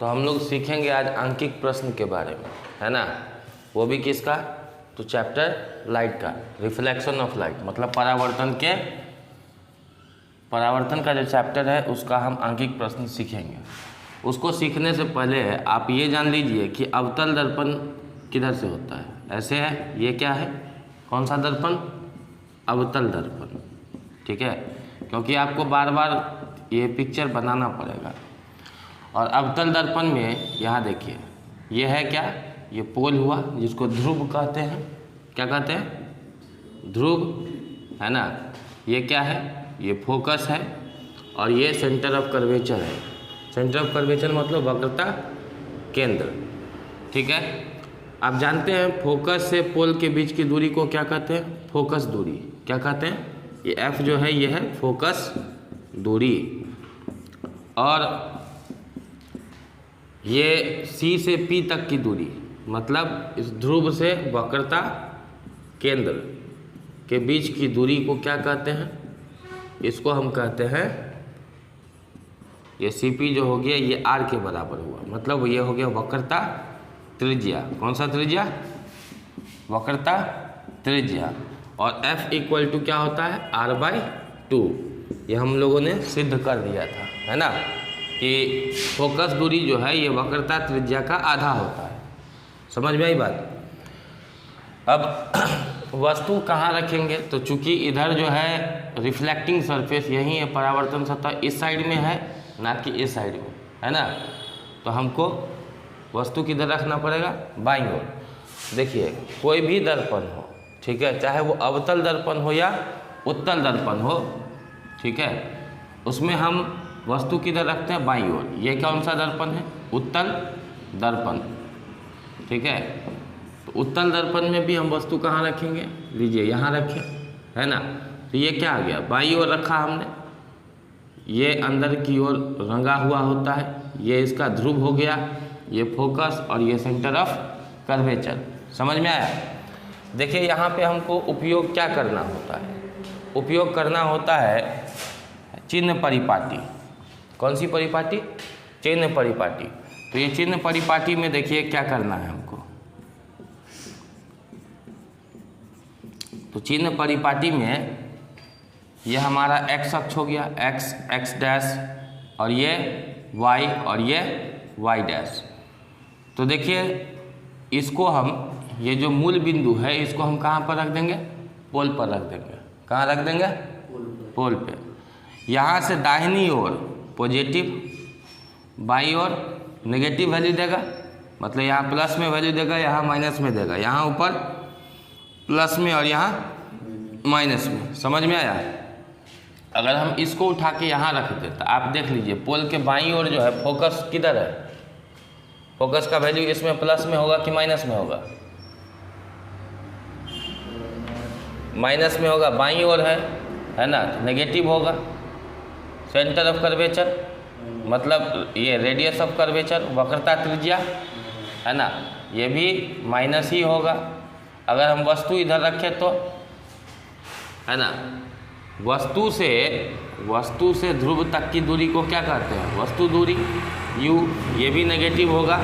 तो हम लोग सीखेंगे आज आंकिक प्रश्न के बारे में, है ना। वो भी किसका, तो चैप्टर लाइट का, रिफ्लेक्शन ऑफ लाइट, मतलब परावर्तन का जो चैप्टर है उसका हम आंकिक प्रश्न सीखेंगे। उसको सीखने से पहले आप ये जान लीजिए कि अवतल दर्पण किधर से होता है। ऐसे है, ये क्या है, कौन सा दर्पण, अवतल दर्पण, ठीक है, क्योंकि आपको बार बार ये पिक्चर बनाना पड़ेगा। और अवतल दर्पण में यहाँ देखिए, ये है क्या, ये पोल हुआ जिसको ध्रुव कहते हैं। क्या कहते हैं, ध्रुव, है ना। ये क्या है, ये फोकस है, और ये सेंटर ऑफ कर्वेचर है। सेंटर ऑफ कर्वेचर मतलब वक्रता केंद्र, ठीक है। आप जानते हैं फोकस से पोल के बीच की दूरी को क्या कहते हैं, फोकस दूरी। क्या कहते हैं, ये F जो है ये है फोकस दूरी, और ये C से P तक की दूरी, मतलब इस ध्रुव से वक्रता केंद्र के बीच की दूरी को क्या कहते हैं, इसको हम कहते हैं, ये CP जो हो गया ये R के बराबर हुआ, मतलब ये हो गया वक्रता त्रिज्या। कौन सा त्रिज्या, वक्रता त्रिज्या। और F इक्वल टू क्या होता है, R/2। ये हम लोगों ने सिद्ध कर दिया था, है ना, कि फोकस दूरी जो है ये वक्रता त्रिज्या का आधा होता है। समझ में आई बात। अब वस्तु कहाँ रखेंगे, तो चूंकि इधर जो है रिफ्लेक्टिंग सरफेस यही है, परावर्तन सतह इस साइड में है ना कि इस साइड में, है ना, तो हमको वस्तु किधर रखना पड़ेगा, बाईं ओर। देखिए कोई भी दर्पण हो, ठीक है, चाहे वो अवतल दर्पण हो या उत्तल दर्पण हो, ठीक है, उसमें हम वस्तु किधर रखते हैं, बाईं ओर। ये कौन सा दर्पण है, उत्तल दर्पण, ठीक है। तो उत्तल दर्पण में भी हम वस्तु कहाँ रखेंगे, लीजिए यहाँ रखें, है ना। तो ये क्या आ गया, बाईं ओर रखा हमने, ये अंदर की ओर रंगा हुआ होता है, ये इसका ध्रुव हो गया, ये फोकस, और ये सेंटर ऑफ कर्वेचर। समझ में आया। देखिए यहाँ पे हमको उपयोग क्या करना होता है, उपयोग करना होता है चिन्ह परिपाटी। कौन सी परिपाटी, चिन्ह परिपाटी। तो ये चिन्ह परिपाटी में देखिए क्या करना है हमको, तो चिन्ह परिपाटी में ये हमारा x अक्ष हो गया, x डैश, और ये y, और ये y डैश। तो देखिए इसको हम, ये जो मूल बिंदु है इसको हम कहाँ पर रख देंगे, पोल पर रख देंगे। कहाँ रख देंगे, पोल पे। यहाँ से दाहिनी ओर पॉजिटिव, बाईं ओर नेगेटिव वैल्यू देगा, मतलब यहाँ प्लस में वैल्यू देगा, यहाँ माइनस में देगा, यहाँ ऊपर प्लस में और यहाँ माइनस में। समझ में आया। अगर हम इसको उठा के यहाँ रख दें तो आप देख लीजिए पोल के बाईं ओर जो है फोकस किधर है, फोकस का वैल्यू इसमें प्लस में होगा कि माइनस में होगा, माइनस में होगा, बाईं ओर है ना, नेगेटिव होगा। सेंटर ऑफ कर्वेचर मतलब ये रेडियस ऑफ कर्वेचर, वक्रता त्रिज्या, है ना, ये भी माइनस ही होगा। अगर हम वस्तु इधर रखें तो, है ना, वस्तु से ध्रुव तक की दूरी को क्या कहते हैं, वस्तु दूरी, u, ये भी नेगेटिव होगा।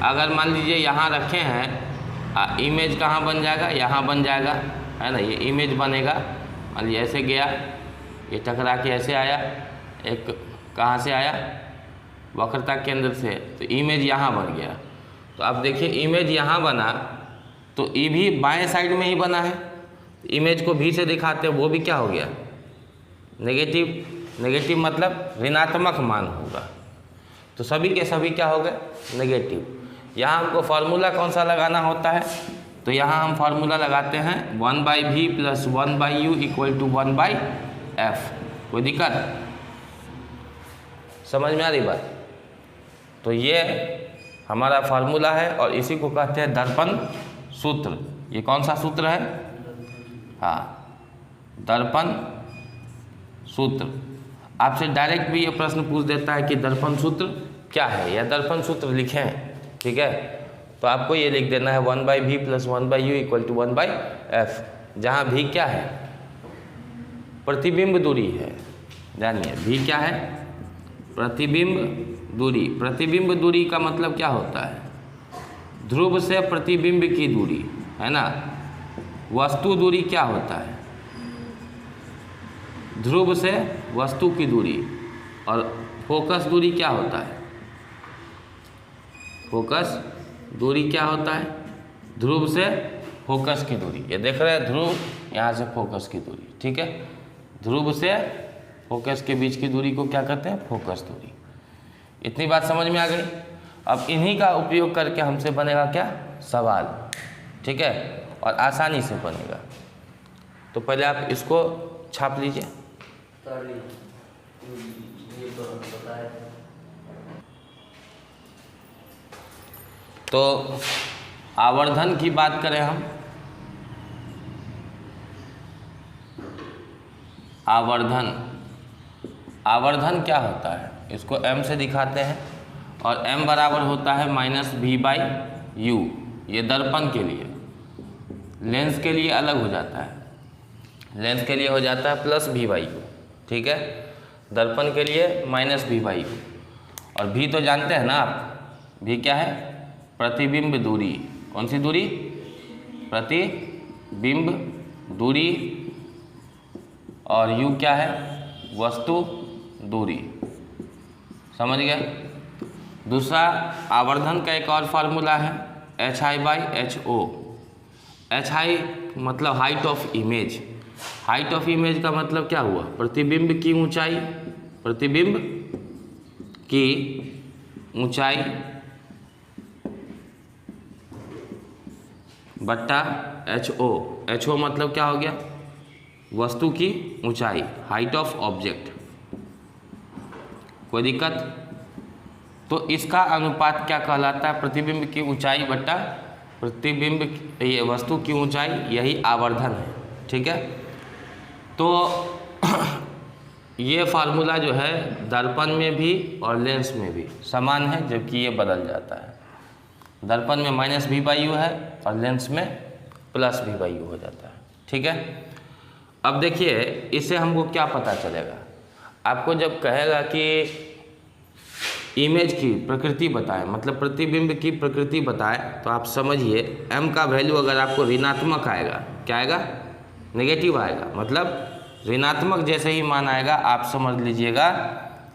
अगर मान लीजिए यहाँ रखे हैं, इमेज कहाँ बन जाएगा, यहाँ बन जाएगा, है ना, ये इमेज बनेगा। मान लीजिए ऐसे गया, ये टकरा के ऐसे आया, एक कहाँ से आया, वक्रता केंद्र से, तो इमेज यहाँ बन गया। तो अब देखिए इमेज यहाँ बना तो ये भी बाएं साइड में ही बना है, इमेज को भी से दिखाते हैं, वो भी क्या हो गया, नेगेटिव। नेगेटिव मतलब ऋणात्मक मान होगा, तो सभी के सभी क्या हो गए, नेगेटिव। यहाँ हमको फार्मूला कौन सा लगाना होता है, तो यहाँ हम फार्मूला लगाते हैं 1/v + 1/u = 1/f। कोई दिक्कत, समझ में आ रही बात। तो ये हमारा फार्मूला है और इसी को कहते हैं दर्पण सूत्र। ये कौन सा सूत्र है, हाँ, दर्पण सूत्र। आपसे डायरेक्ट भी ये प्रश्न पूछ देता है कि दर्पण सूत्र क्या है, या दर्पण सूत्र लिखें, ठीक है। तो आपको ये लिख देना है 1/v + 1/u = 1/f, जहाँ v क्या है, प्रतिबिंब दूरी है। जानिए v क्या है, प्रतिबिंब दूरी। प्रतिबिंब दूरी का मतलब क्या होता है? ध्रुव से प्रतिबिंब की दूरी, है ना। वस्तु दूरी क्या होता है? ध्रुव से वस्तु की दूरी। और फोकस दूरी क्या होता है? फोकस दूरी क्या होता है? ध्रुव से फोकस की दूरी। ये देख रहे हैं ध्रुव, यहाँ से फोकस की दूरी, ठीक है। ध्रुव से फोकस के बीच की दूरी को क्या कहते हैं? फोकस दूरी। इतनी बात समझ में आ गई। अब इन्हीं का उपयोग करके हमसे बनेगा क्या? सवाल, ठीक है, और आसानी से बनेगा। तो पहले आप इसको छाप लीजिए। तो आवर्धन की बात करें हम, आवर्धन क्या होता है? इसको m से दिखाते हैं और m बराबर होता है -v/u। ये दर्पण के लिए, लेंस के लिए अलग हो जाता है। लेंस के लिए हो जाता है +v/u, ठीक है। दर्पण के लिए -v/u। और v तो जानते हैं ना आप, v क्या है? प्रतिबिंब दूरी। कौन सी दूरी? प्रतिबिंब दूरी। और u क्या है? वस्तु दूरी। समझ गए? दूसरा, आवर्धन का एक और फार्मूला है hi/ho। hi मतलब height of image. Height of image का मतलब क्या हुआ? प्रतिबिंब की ऊंचाई, प्रतिबिंब की ऊंचाई बट्टा ho मतलब क्या हो गया? वस्तु की ऊंचाई, हाइट ऑफ ऑब्जेक्ट। कोई दिक्कत? तो इसका अनुपात क्या कहलाता है? प्रतिबिंब की ऊंचाई बट्टा प्रतिबिंब, ये वस्तु की ऊंचाई, यही आवर्धन है, ठीक है। तो ये फार्मूला जो है दर्पण में भी और लेंस में भी समान है, जबकि ये बदल जाता है। दर्पण में -v/u है और लेंस में +v/u हो जाता है, ठीक है। अब देखिए, इससे हमको क्या पता चलेगा? आपको जब कहेगा कि इमेज की प्रकृति बताएं, मतलब प्रतिबिंब की प्रकृति बताएं, तो आप समझिए m का वैल्यू अगर आपको ऋणात्मक आएगा, क्या आएगा? नेगेटिव आएगा। मतलब ऋणात्मक जैसे ही मान आएगा, आप समझ लीजिएगा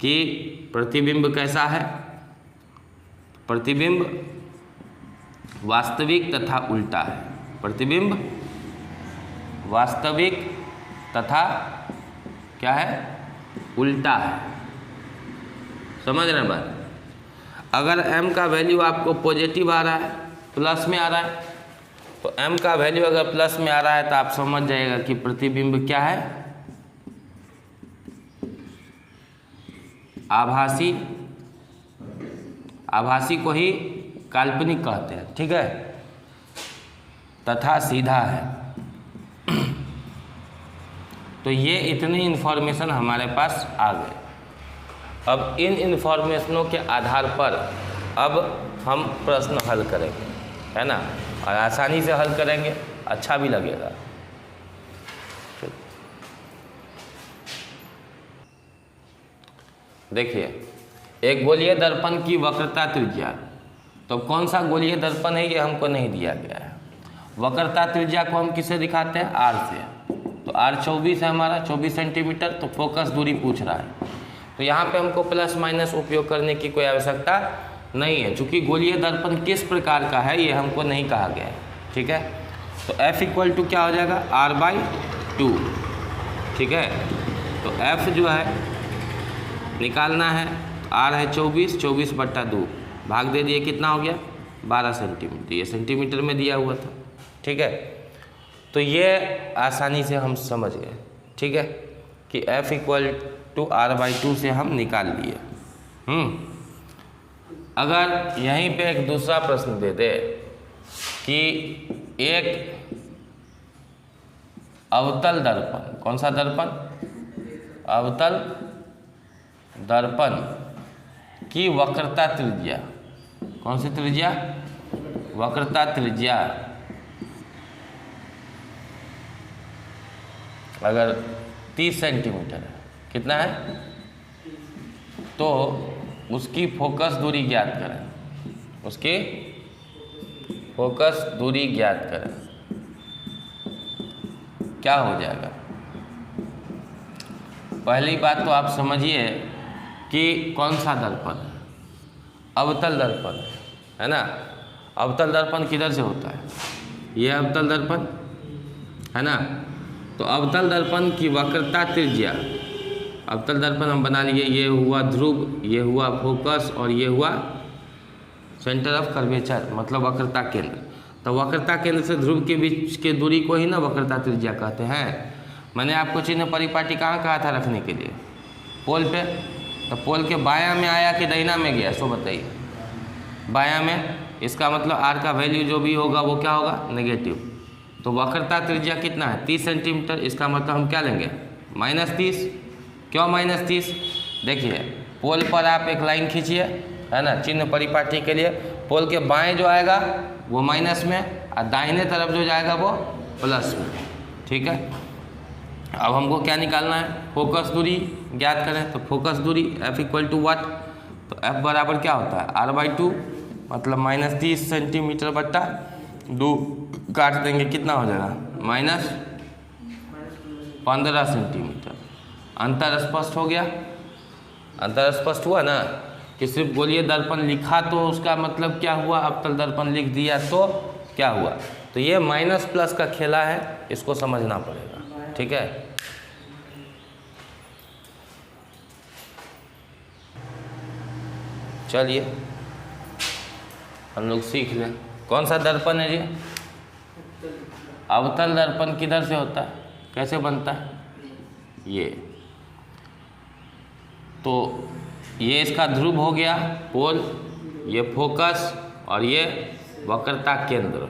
कि प्रतिबिंब कैसा है? प्रतिबिंब वास्तविक तथा उल्टा है। प्रतिबिंब वास्तविक तथा क्या है? उल्टा है। समझ रहे हैं बात? अगर m का वैल्यू आपको पॉजिटिव आ रहा है, प्लस में आ रहा है, तो m का वैल्यू अगर प्लस में आ रहा है तो आप समझ जाइएगा कि प्रतिबिंब क्या है? आभासी। आभासी को ही काल्पनिक कहते हैं, ठीक है, तथा सीधा है। तो ये इतनी इन्फॉर्मेशन हमारे पास आ गए। अब इन इन्फॉर्मेशनों के आधार पर अब हम प्रश्न हल करेंगे, है ना, और आसानी से हल करेंगे, अच्छा भी लगेगा। देखिए, एक गोलीय दर्पण की वक्रता त्रिज्या, तो कौन सा गोलीय दर्पण है ये हमको नहीं दिया गया है। वक्रता त्रिज्या को हम किससे दिखाते हैं? r से। तो r 24 है हमारा, 24 सेंटीमीटर। तो फोकस दूरी पूछ रहा है, तो यहाँ पे हमको प्लस माइनस उपयोग करने की कोई आवश्यकता नहीं है, चूँकि गोलीय दर्पण किस प्रकार का है ये हमको नहीं कहा गया है, ठीक है। तो f = क्या हो जाएगा? r/2, ठीक है। तो f जो है निकालना है, r है 24, 24/2 भाग दे दिए, कितना हो गया? 12 सेंटीमीटर। ये सेंटीमीटर में दिया हुआ था, ठीक है। तो ये आसानी से हम समझ गए, ठीक है, कि f = r/2 से हम निकाल लिए। अगर यहीं पे एक दूसरा प्रश्न दे दे कि एक अवतल दर्पण, कौन सा दर्पण? अवतल दर्पण की वक्रता त्रिज्या, कौन सी त्रिज्या? वक्रता त्रिज्या अगर 30 सेंटीमीटर है, कितना है? तो उसकी फोकस दूरी ज्ञात करें, उसकी फोकस दूरी ज्ञात करें। क्या हो जाएगा? पहली बात तो आप समझिए कि कौन सा दर्पण है, अवतल दर्पण है ना। अवतल दर्पण किधर से होता है? ये अवतल दर्पण है ना। तो अवतल दर्पण की वक्रता त्रिज्या, अवतल दर्पण हम बना लिए, ये हुआ ध्रुव, ये हुआ फोकस और ये हुआ सेंटर ऑफ कर्वेचर, मतलब वक्रता केंद्र। तो वक्रता केंद्र से ध्रुव के बीच के दूरी को ही ना वक्रता त्रिज्या कहते हैं। मैंने आपको चिन्ह परिपाटी कहाँ कहा था रखने के लिए? पोल पे। तो पोल के बायां में आया कि दाहिना में गया, सो बताइए। बायां में, इसका मतलब आर का वैल्यू जो भी होगा वो क्या होगा? नेगेटिव। तो वक्रता त्रिज्या कितना है? 30 सेंटीमीटर। इसका मतलब हम क्या लेंगे? -30। क्यों -30? देखिए, पोल पर आप एक लाइन खींचिए, है ना, चिन्ह परिपाटी के लिए। पोल के बाएं जो आएगा वो माइनस में और दाहिने तरफ जो जाएगा वो प्लस में। ठीक है, अब हमको क्या निकालना है? फोकस दूरी ज्ञात करें। तो फोकस दूरी F = व्हाट? तो F बराबर क्या होता है? R/2, मतलब -30 सेंटीमीटर बट्टा 2 काट देंगे, कितना हो जाएगा? -15 सेंटीमीटर। अंतर स्पष्ट हो गया? अंतर स्पष्ट हुआ ना? कि सिर्फ बोलिए दर्पण लिखा तो उसका मतलब क्या हुआ? अवतल दर्पण लिख दिया तो क्या हुआ? तो ये माइनस प्लस का खेला है, इसको समझना पड़ेगा। ठीक है, चलिए हम लोग सीख लें। कौन सा दर्पण है जी? अवतल दर्पण किधर से होता है, कैसे बनता है? ये तो ये इसका ध्रुव हो गया पोल, ये फोकस और ये वक्रता केंद्र।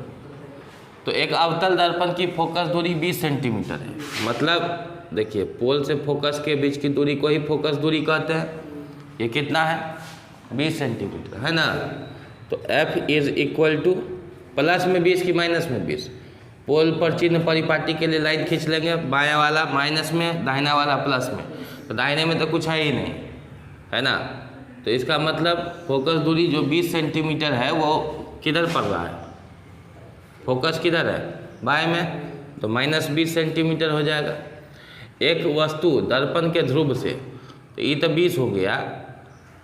तो एक अवतल दर्पण की फोकस दूरी 20 सेंटीमीटर है। मतलब देखिए, पोल से फोकस के बीच की दूरी को ही फोकस दूरी कहते हैं। ये कितना है? 20 सेंटीमीटर, है ना। तो F = प्लस में 20 की माइनस में 20। पोल पर चिन्ह परिपाटी के लिए लाइन खींच लेंगे, बायां वाला माइनस में, दाहिना वाला प्लस में। तो दाहिने में तो कुछ है ही नहीं, है ना। तो इसका मतलब फोकस दूरी जो 20 सेंटीमीटर है वो किधर पड़ रहा है? फोकस किधर है? बाएं में। तो -20 सेंटीमीटर हो जाएगा। एक वस्तु दर्पण के ध्रुव से, तो ये तो 20 हो गया।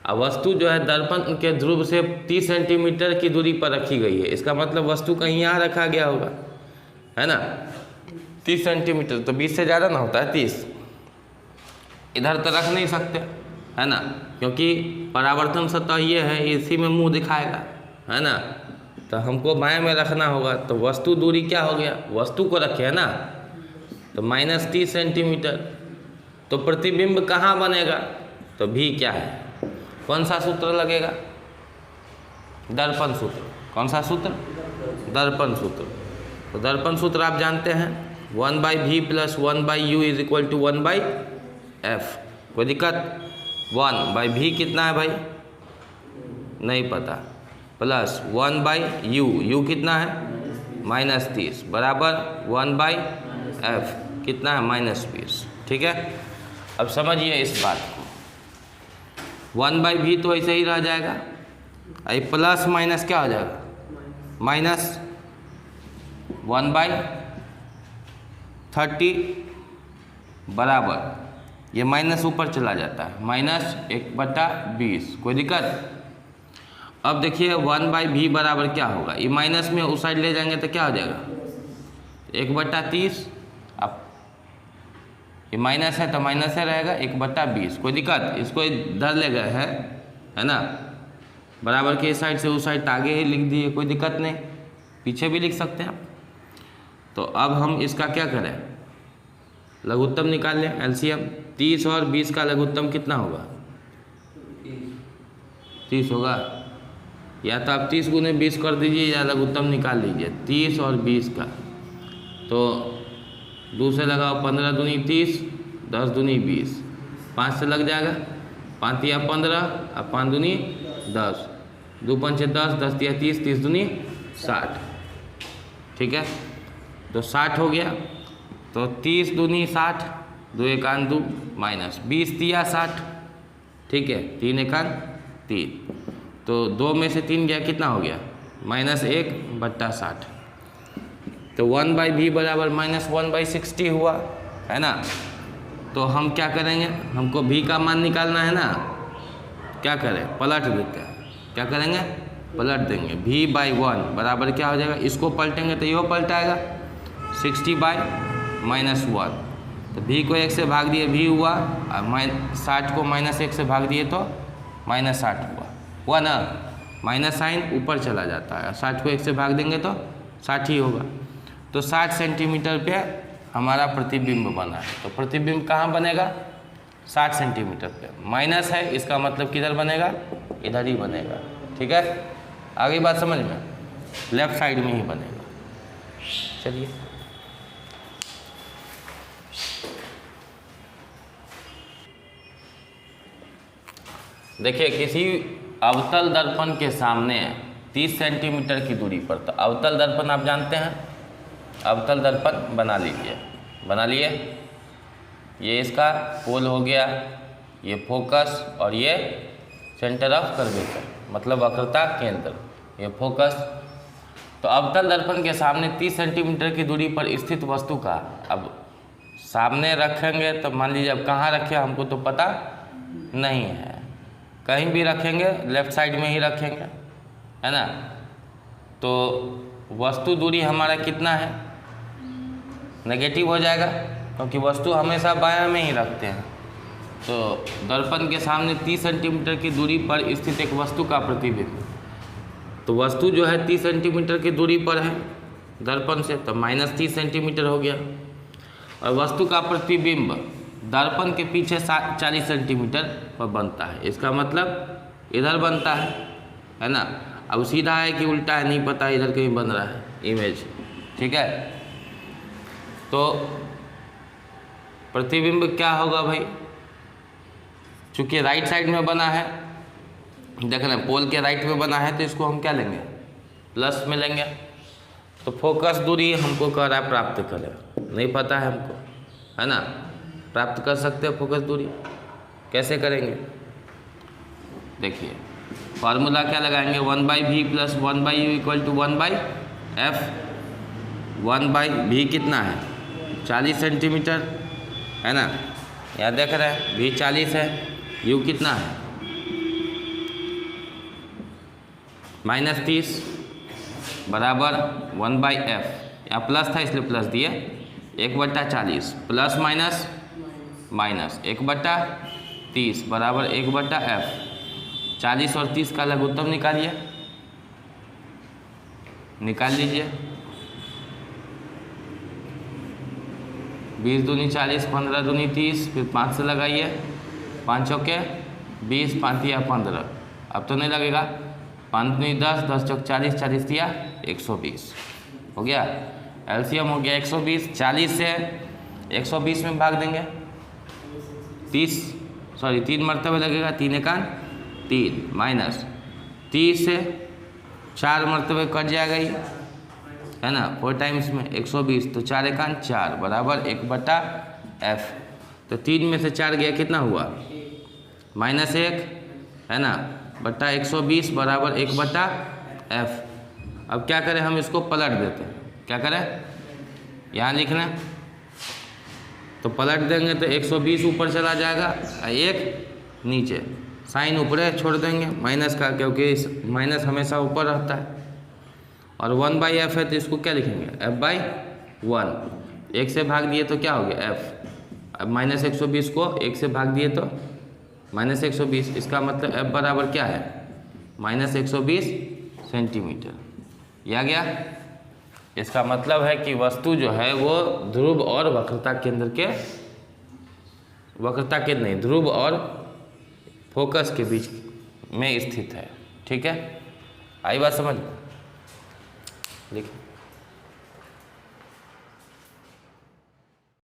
अब वस्तु जो है दर्पण के ध्रुव से 30 सेंटीमीटर की दूरी पर रखी गई है। इसका मतलब वस्तु कहीं यहाँ रखा गया होगा, है ना। 30 सेंटीमीटर तो 20 से ज़्यादा ना होता है 30। इधर तो रख नहीं सकते, है ना, क्योंकि परावर्तन सतह ये है, इसी में मुंह दिखाएगा, है ना। तो हमको बाएं में रखना होगा। तो वस्तु दूरी क्या हो गया? वस्तु को रखे, है ना। तो -30 सेंटीमीटर। तो प्रतिबिंब कहाँ बनेगा? तो भी क्या है? कौन सा सूत्र लगेगा? दर्पण सूत्र। कौन सा सूत्र? दर्पण सूत्र। तो दर्पण सूत्र आप जानते हैं, 1/v + 1/u = 1/f। कोई दिक्कत? 1/v कितना है भाई? नहीं पता। प्लस 1/u, u कितना है? -30 बराबर 1/f कितना है? -20। ठीक है, अब समझिए इस बात को। 1/v तो ऐसे ही रह जाएगा, आई प्लस माइनस क्या हो जाएगा? -1/30 बराबर, ये माइनस ऊपर चला जाता है, -1/20। कोई दिक्कत? अब देखिए 1/v बराबर क्या होगा? ये माइनस में उस साइड ले जाएंगे तो क्या हो जाएगा? 1/30। अब ये माइनस है तो माइनस है रहेगा, 1/20। कोई दिक्कत? इसको इधर ले गए हैं, है ना, बराबर के इस साइड से उस साइड आगे ही लिख दिए, कोई दिक्कत नहीं, पीछे भी लिख सकते हैं आप। तो अब हम इसका क्या करें? लघुत्तम निकाल लें, एलसीएम। 30 और 20 का लघुत्तम कितना होगा? 30 होगा। या तो आप 30 × 20 कर दीजिए या लघुत्तम निकाल लीजिए 30 और 20 का। तो 2 से लगाओ, 15 दूनी 30, 10 दूनी 20, 5 से लग जाएगा, 5 या 15 और 5 दूनी 10, 2 पंचे 10, 10 या 30, 30 दूनी 60। ठीक है, तो 60 हो गया। तो 30 दूनी 60, 2 × 1 = 2 -20 दिया 60, ठीक है, 3 एकान 3, तो 2 में से 3 गया, कितना हो गया -1/60। तो 1/v बराबर -1/60 हुआ, है ना। तो हम क्या करेंगे, हमको v का मान निकालना है ना, क्या करें, पलट देते हैं। क्या करेंगे, पलट देंगे। v/1 बराबर क्या हो जाएगा, इसको पलटेंगे तो ये पलटाएगा 60/-1। तो v को 1 से भाग दिए v हुआ, और 60 को -1 से भाग दिए तो -60 हुआ ना। माइनस साइन ऊपर चला जाता है, 60 को 1 से भाग देंगे तो 60 ही होगा। तो 60 सेंटीमीटर पे हमारा प्रतिबिंब बना है। तो प्रतिबिंब कहाँ बनेगा, 60 सेंटीमीटर पे। माइनस है, इसका मतलब किधर बनेगा, इधर ही बनेगा। ठीक है, आगे बात समझ में, लेफ्ट साइड में ही बनेगा। चलिए, देखिए किसी अवतल दर्पण के सामने 30 सेंटीमीटर की दूरी पर, तो अवतल दर्पण आप जानते हैं, अवतल दर्पण बना लीजिए, बना लिए। ये इसका पोल हो गया, ये फोकस, और ये सेंटर ऑफ कर्वेचर, मतलब वक्रता केंद्र, ये फोकस। तो अवतल दर्पण के सामने 30 सेंटीमीटर की दूरी पर स्थित वस्तु का, अब सामने रखेंगे तो मान लीजिए अब कहाँ रखे हमको तो पता नहीं है, कहीं भी रखेंगे, लेफ्ट साइड में ही रखेंगे, है ना। तो वस्तु दूरी हमारा कितना है, नेगेटिव हो जाएगा, क्योंकि वस्तु हमेशा बायां में ही रखते हैं। तो दर्पण के सामने 30 सेंटीमीटर की दूरी पर स्थित एक वस्तु का प्रतिबिंब, तो वस्तु जो है 30 सेंटीमीटर की दूरी पर है दर्पण से, तो -30 सेंटीमीटर हो गया। और वस्तु का प्रतिबिंब दर्पण के पीछे 40 सेंटीमीटर पर बनता है, इसका मतलब इधर बनता है ना। अब सीधा है कि उल्टा है नहीं पता, इधर कहीं बन रहा है इमेज, ठीक है। तो प्रतिबिंब क्या होगा भाई, चूँकि राइट साइड में बना है, देख रहे हैं पोल के राइट में बना है, तो इसको हम क्या लेंगे, प्लस में लेंगे। तो फोकस दूरी हमको कह रहा है प्राप्त करें, नहीं पता है हमको, है ना। प्राप्त कर सकते हैं फोकस दूरी, कैसे करेंगे, देखिए फार्मूला क्या लगाएंगे, 1/v + 1/u = 1/f। 1/v कितना है, 40 सेंटीमीटर, है ना। यहाँ देख रहे हैं v 40 है, u कितना है -30 बराबर 1/f। यहाँ प्लस था इसलिए प्लस दिए, 1/40 प्लस माइनस माइनस 1/30 बराबर 1/f। 40 और 30 का लघुत्तम निकालिए, निकाल लीजिए। 20 दूनी 40, 15 दूनी 30, फिर 5 से लगाइए, 5 चौके 20, 5 या 15, अब तो नहीं लगेगा, 5 दूनी 10, 10 चौक 40, 40 दिया 120, हो गया। एलसीएम हो गया 120, 40 से 120 में भाग देंगे, 3 मरतबे लगेगा, 3 एकान 3 माइनस 30 से 4 मरतबे कट जाएगा ही, है ना, 4 टाइम्स में 120, तो 4 एकान 4 बराबर 1/f। तो 3 में से 4 गया, कितना हुआ -1, है ना, बटा 120 बराबर 1/f। अब क्या करें, हम इसको पलट देते हैं, क्या करें, यहाँ लिखना, तो पलट देंगे तो 120 ऊपर चला जाएगा, 1 नीचे, साइन ऊपर छोड़ देंगे माइनस का, क्योंकि माइनस हमेशा ऊपर रहता है। और 1/f है, तो इसको क्या लिखेंगे, f/1। 1 से भाग दिए तो क्या हो गया f। अब -120 को 1 से भाग दिए तो -120, इसका मतलब f बराबर क्या है, -120 सेंटीमीटर। यह आ गया। इसका मतलब है कि वस्तु जो है वो ध्रुव और वक्रता केंद्र के, वक्रता केंद्र नहीं, ध्रुव और फोकस के बीच में स्थित है। ठीक है, आई बात समझ, लिखिए।